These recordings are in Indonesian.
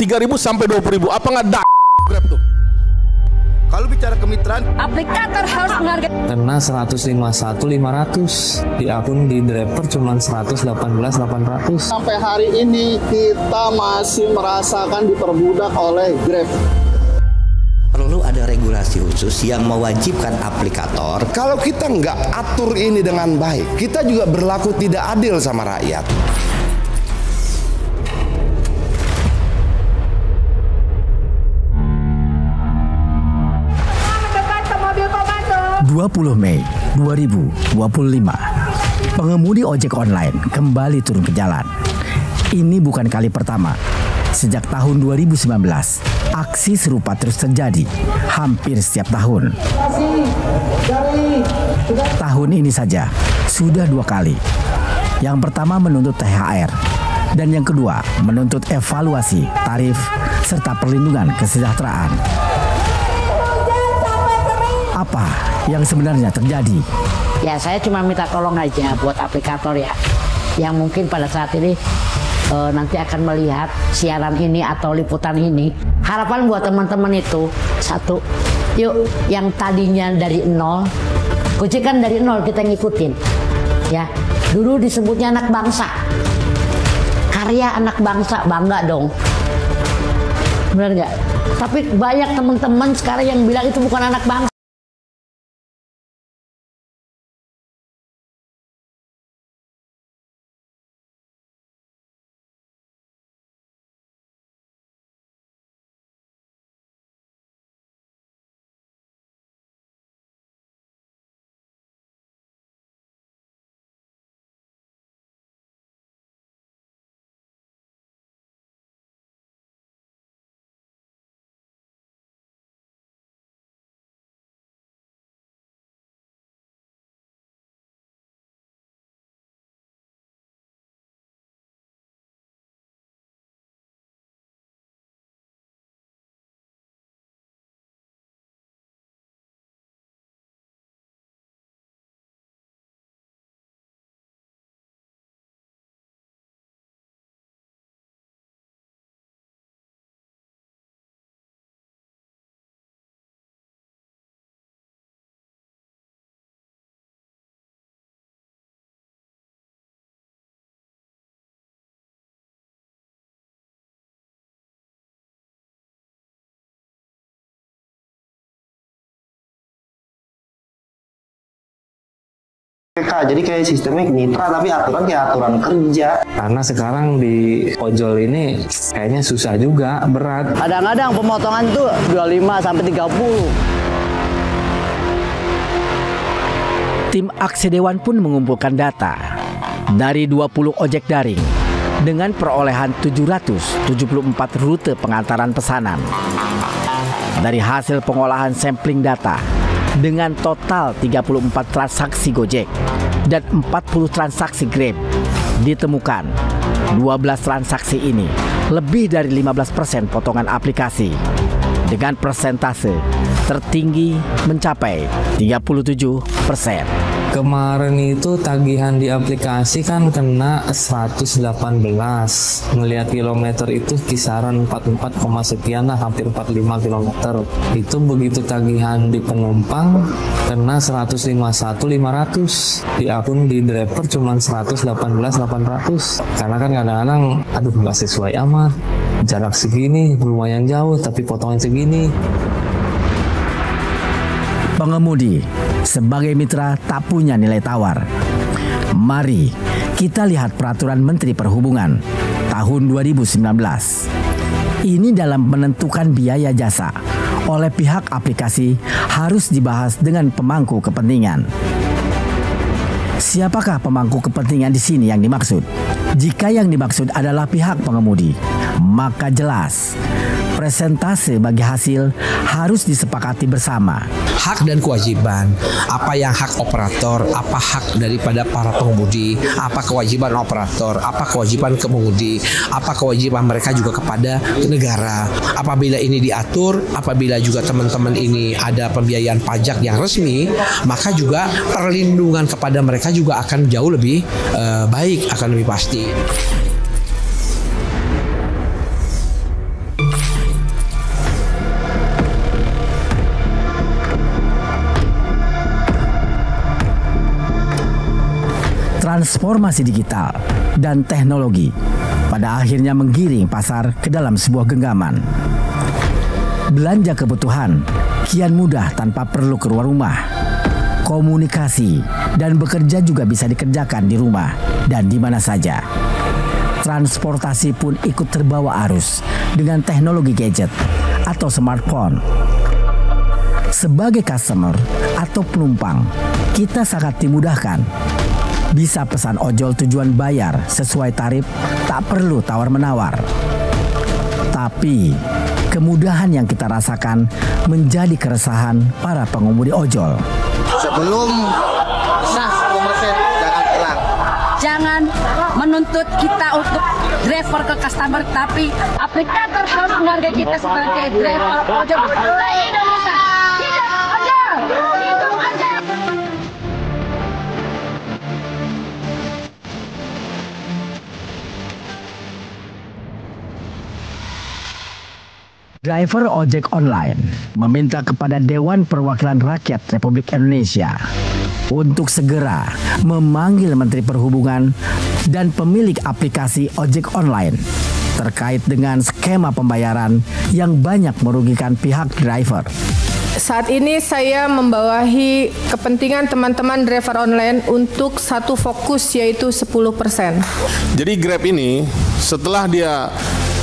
3.000 sampai 20.000. Apa nggak Grab tuh? Kalau bicara kemitraan, aplikator harus menghargai. Kena 151.500, di akun di driver cuma 118.800. Sampai hari ini kita masih merasakan diperbudak oleh Grab. Perlu ada regulasi khusus yang mewajibkan aplikator. kalau kita nggak atur ini dengan baik, kita juga berlaku tidak adil sama rakyat. Mobil komando. 20 Mei 2025, pengemudi ojek online kembali turun ke jalan. Ini bukan kali pertama. Sejak tahun 2019, aksi serupa terus terjadi hampir setiap tahun. Tahun ini saja sudah 2 kali. Yang pertama menuntut THR dan yang kedua menuntut evaluasi tarif serta perlindungan kesejahteraan. Apa yang sebenarnya terjadi? Ya saya cuma minta tolong aja buat aplikator ya, yang mungkin pada saat ini nanti akan melihat siaran ini atau liputan ini. Harapan buat teman-teman itu satu, yuk yang tadinya dari nol, Gojek kan dari nol kita ngikutin, ya. Dulu disebutnya anak bangsa, karya anak bangsa, bangga dong, benar nggak? Tapi banyak teman-teman sekarang yang bilang itu bukan anak bangsa. Jadi kayak sistemnya mitra tapi aturan kayak aturan kerja. Karena sekarang di ojol ini kayaknya susah juga, berat. Kadang-kadang pemotongan tuh 25 sampai 30. Tim Aksi Dewan pun mengumpulkan data dari 20 ojek daring dengan perolehan 774 rute pengantaran pesanan. Dari hasil pengolahan sampling data dengan total 34 transaksi Gojek dan 40 transaksi Grab, ditemukan 12 transaksi ini lebih dari 15% potongan aplikasi dengan persentase tertinggi mencapai 37%. Kemarin itu tagihan di aplikasi kan kena 118. Melihat kilometer itu kisaran 44, sekian lah, hampir 45 kilometer. Itu begitu tagihan di penumpang kena 151.500. Di akun di driver cuma 118.800. Karena kan kadang-kadang aduh nggak sesuai amat. Jarak segini lumayan jauh tapi potongan segini. Pengemudi sebagai mitra tak punya nilai tawar. Mari kita lihat peraturan Menteri Perhubungan tahun 2019. Ini dalam menentukan biaya jasa oleh pihak aplikasi harus dibahas dengan pemangku kepentingan. Siapakah pemangku kepentingan di sini yang dimaksud? Jika yang dimaksud adalah pihak pengemudi, maka jelas presentase bagi hasil harus disepakati bersama. Hak dan kewajiban, apa yang hak operator, apa hak daripada para pengemudi, apa kewajiban operator, apa kewajiban pengemudi, apa kewajiban mereka juga kepada negara. Apabila ini diatur, apabila juga teman-teman ini ada pembiayaan pajak yang resmi, maka juga perlindungan kepada mereka juga akan jauh lebih baik, akan lebih pasti. Transformasi digital dan teknologi pada akhirnya menggiring pasar ke dalam sebuah genggaman. Belanja kebutuhan kian mudah tanpa perlu keluar rumah. Komunikasi dan bekerja juga bisa dikerjakan di rumah dan di mana saja. Transportasi pun ikut terbawa arus dengan teknologi gadget atau smartphone. Sebagai customer atau penumpang, kita sangat dimudahkan. Bisa pesan ojol tujuan bayar sesuai tarif, tak perlu tawar-menawar. Tapi, kemudahan yang kita rasakan menjadi keresahan para pengemudi ojol. Sebelum sah 10% jangan hilang. Jangan menuntut kita untuk driver ke customer, tapi aplikator harus menghargai kita sebagai driver ojol. Indonesia, hidup ojol, hidup ojol. Driver ojek online meminta kepada Dewan Perwakilan Rakyat Republik Indonesia untuk segera memanggil Menteri Perhubungan dan pemilik aplikasi ojek online terkait dengan skema pembayaran yang banyak merugikan pihak driver. Saat ini saya membawahi kepentingan teman-teman driver online untuk satu fokus, yaitu 10%. Jadi Grab ini setelah dia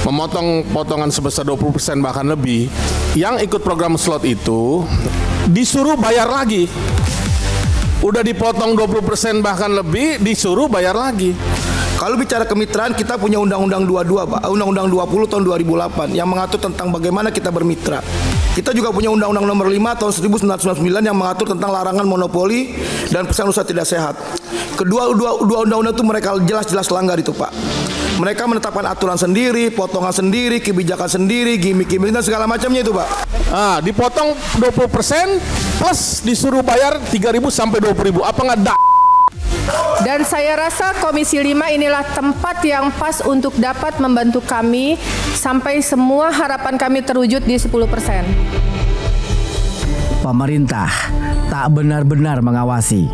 memotong potongan sebesar 20% bahkan lebih, yang ikut program slot itu disuruh bayar lagi. Udah dipotong 20% bahkan lebih, disuruh bayar lagi. Kalau bicara kemitraan, kita punya Undang-Undang 22, Pak. Undang-Undang 20 tahun 2008 yang mengatur tentang bagaimana kita bermitra. Kita juga punya Undang-Undang nomor 5 tahun 1999 yang mengatur tentang larangan monopoli dan perusahaan usaha tidak sehat. Dua undang-undang itu mereka jelas-jelas langgar itu, Pak. Mereka menetapkan aturan sendiri, potongan sendiri, kebijakan sendiri, gimmick-gimmick dan segala macamnya itu, Pak. Dipotong 20% plus disuruh bayar 3.000 sampai 20.000. Apa nggak Dan saya rasa Komisi 5 inilah tempat yang pas untuk dapat membantu kami sampai semua harapan kami terwujud di 10%. Pemerintah tak benar-benar mengawasi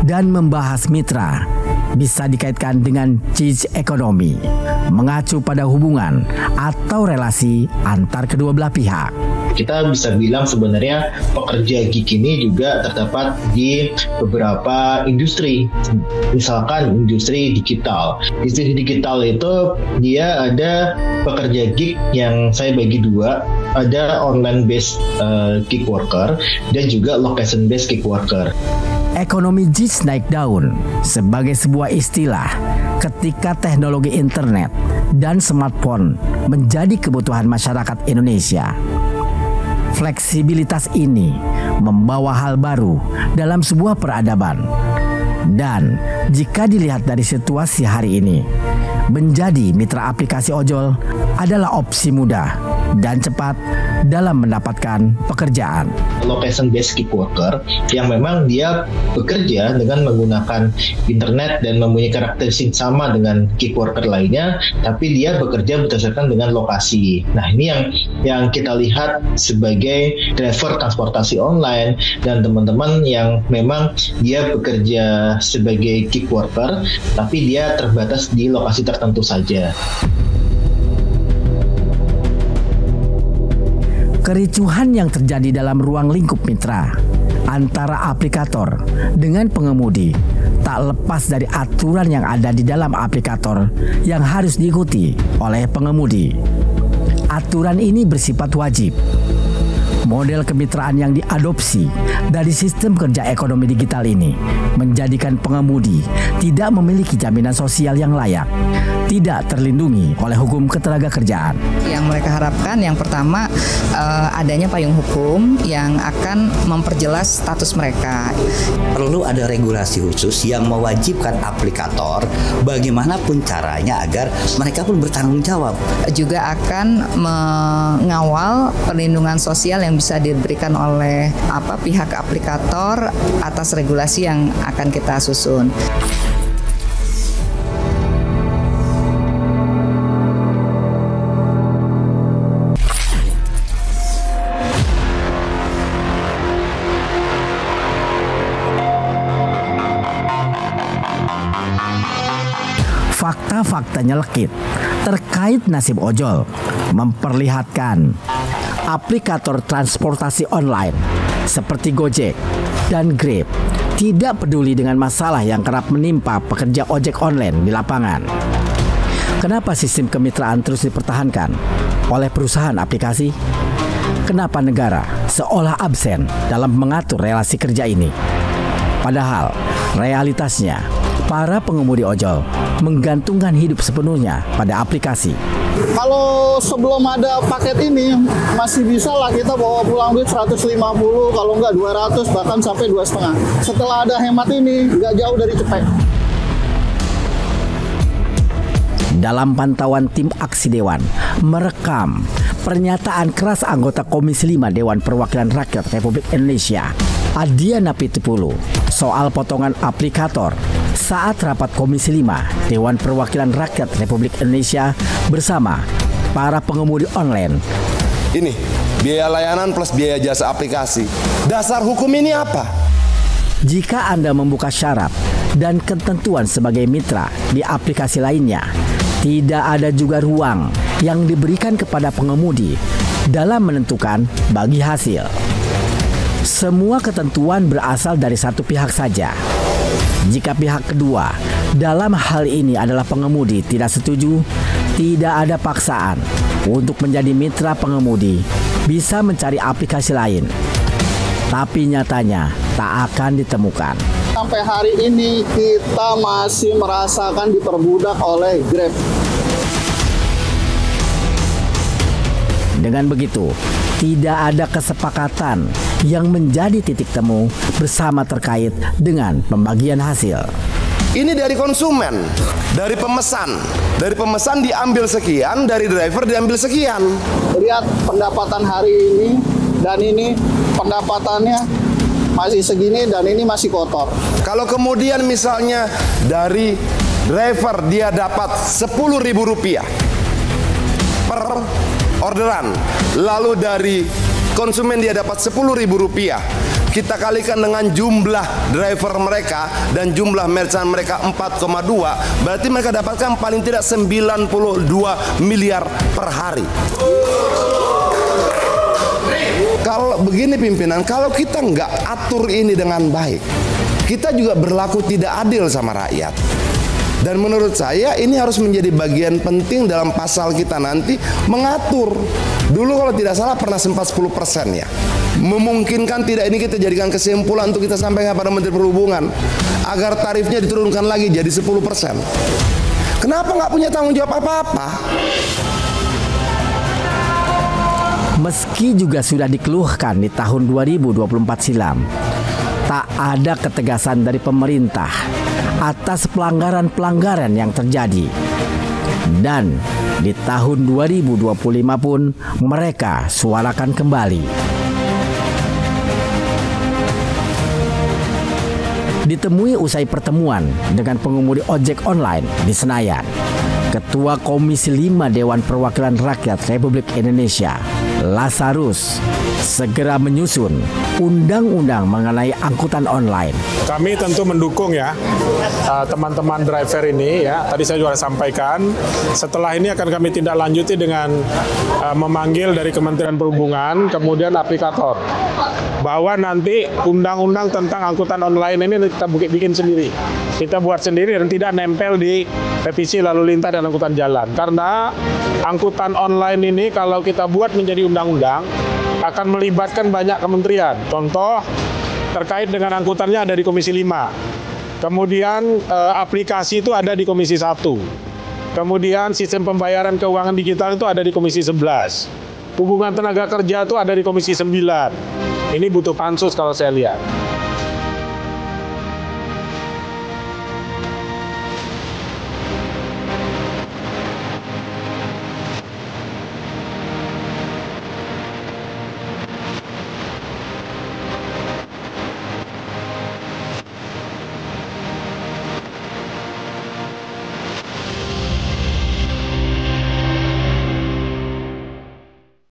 dan membahas mitra bisa dikaitkan dengan gig ekonomi, mengacu pada hubungan atau relasi antar kedua belah pihak. Kita bisa bilang sebenarnya pekerja gig ini juga terdapat di beberapa industri, misalkan industri digital. Industri digital itu dia ada pekerja gig yang saya bagi dua, ada online based gig worker dan juga location based gig worker. Ekonomi gig naik daun sebagai sebuah istilah ketika teknologi internet dan smartphone menjadi kebutuhan masyarakat Indonesia. Fleksibilitas ini membawa hal baru dalam sebuah peradaban. Dan jika dilihat dari situasi hari ini, menjadi mitra aplikasi ojol adalah opsi mudah dan cepat dalam mendapatkan pekerjaan. Location based gig worker yang memang dia bekerja dengan menggunakan internet dan mempunyai karakteristik sama dengan gig worker lainnya, tapi dia bekerja berdasarkan dengan lokasi. Nah, ini yang kita lihat sebagai driver transportasi online dan teman-teman yang memang dia bekerja sebagai gig worker, tapi dia terbatas di lokasi tertentu saja. Kericuhan yang terjadi dalam ruang lingkup mitra antara aplikator dengan pengemudi tak lepas dari aturan yang ada di dalam aplikator yang harus diikuti oleh pengemudi. Aturan ini bersifat wajib. Model kemitraan yang diadopsi dari sistem kerja ekonomi digital ini menjadikan pengemudi tidak memiliki jaminan sosial yang layak, tidak terlindungi oleh hukum ketenagakerjaan. Yang mereka harapkan yang pertama adanya payung hukum yang akan memperjelas status mereka. Perlu ada regulasi khusus yang mewajibkan aplikator bagaimanapun caranya agar mereka pun bertanggung jawab. Juga akan mengawal perlindungan sosial yang bisa diberikan oleh pihak aplikator atas regulasi yang akan kita susun. Karena faktanya lekit terkait nasib ojol, memperlihatkan aplikator transportasi online seperti Gojek dan Grab tidak peduli dengan masalah yang kerap menimpa pekerja ojek online di lapangan. Kenapa sistem kemitraan terus dipertahankan oleh perusahaan aplikasi? Kenapa negara seolah absen dalam mengatur relasi kerja ini? Padahal realitasnya, para pengemudi ojol menggantungkan hidup sepenuhnya pada aplikasi. Kalau sebelum ada paket ini masih bisa lah kita bawa pulang duit 150, kalau enggak 200, bahkan sampai 2,5. Setelah ada hemat ini nggak jauh dari cepet. Dalam pantauan tim Aksi Dewan merekam pernyataan keras anggota Komisi 5 Dewan Perwakilan Rakyat Republik Indonesia Adiana Pitupulu soal potongan aplikator saat rapat Komisi 5 Dewan Perwakilan Rakyat Republik Indonesia bersama para pengemudi online. Ini biaya layanan plus biaya jasa aplikasi. Dasar hukum ini apa? Jika Anda membuka syarat dan ketentuan sebagai mitra di aplikasi lainnya, tidak ada juga ruang yang diberikan kepada pengemudi dalam menentukan bagi hasil. Semua ketentuan berasal dari satu pihak saja. Jika pihak kedua dalam hal ini adalah pengemudi tidak setuju, tidak ada paksaan untuk menjadi mitra pengemudi bisa mencari aplikasi lain. Tapi nyatanya tak akan ditemukan. Sampai hari ini kita masih merasakan diperbudak oleh Grab. Dengan begitu, tidak ada kesepakatan yang menjadi titik temu bersama terkait dengan pembagian hasil. Ini dari konsumen, dari pemesan. Dari pemesan diambil sekian, dari driver diambil sekian. Lihat pendapatan hari ini dan ini pendapatannya masih segini dan ini masih kotor. Kalau kemudian misalnya dari driver dia dapat Rp10.000 per orderan, lalu dari konsumen dia dapat Rp10.000, kita kalikan dengan jumlah driver mereka dan jumlah merchant mereka 4,2, berarti mereka dapatkan paling tidak 92 miliar per hari. Kalau begini pimpinan, kalau kita nggak atur ini dengan baik, kita juga berlaku tidak adil sama rakyat. Dan menurut saya ini harus menjadi bagian penting dalam pasal kita nanti mengatur. Dulu kalau tidak salah pernah sempat 10% ya. Memungkinkan tidak ini kita jadikan kesimpulan untuk kita sampaikan pada Menteri Perhubungan agar tarifnya diturunkan lagi jadi 10%. Kenapa nggak punya tanggung jawab apa-apa? Meski juga sudah dikeluhkan di tahun 2024 silam, tak ada ketegasan dari pemerintah atas pelanggaran-pelanggaran yang terjadi. Dan di tahun 2025 pun mereka suarakan kembali. Ditemui usai pertemuan dengan pengemudi ojek online di Senayan, Ketua Komisi 5 Dewan Perwakilan Rakyat Republik Indonesia, Lazarus, segera menyusun undang-undang mengenai angkutan online. Kami tentu mendukung ya teman-teman driver ini ya. Tadi saya juga sampaikan, setelah ini akan kami tindak lanjuti dengan memanggil dari Kementerian Perhubungan, kemudian aplikator. Bahwa nanti undang-undang tentang angkutan online ini kita bikin sendiri. Kita buat sendiri dan tidak nempel di revisi lalu lintas dan angkutan jalan. Karena angkutan online ini kalau kita buat menjadi undang-undang akan melibatkan banyak kementerian. Contoh terkait dengan angkutannya ada di Komisi 5. Kemudian aplikasi itu ada di Komisi 1. Kemudian sistem pembayaran keuangan digital itu ada di Komisi 11. Hubungan tenaga kerja itu ada di Komisi 9. Ini butuh pansus kalau saya lihat.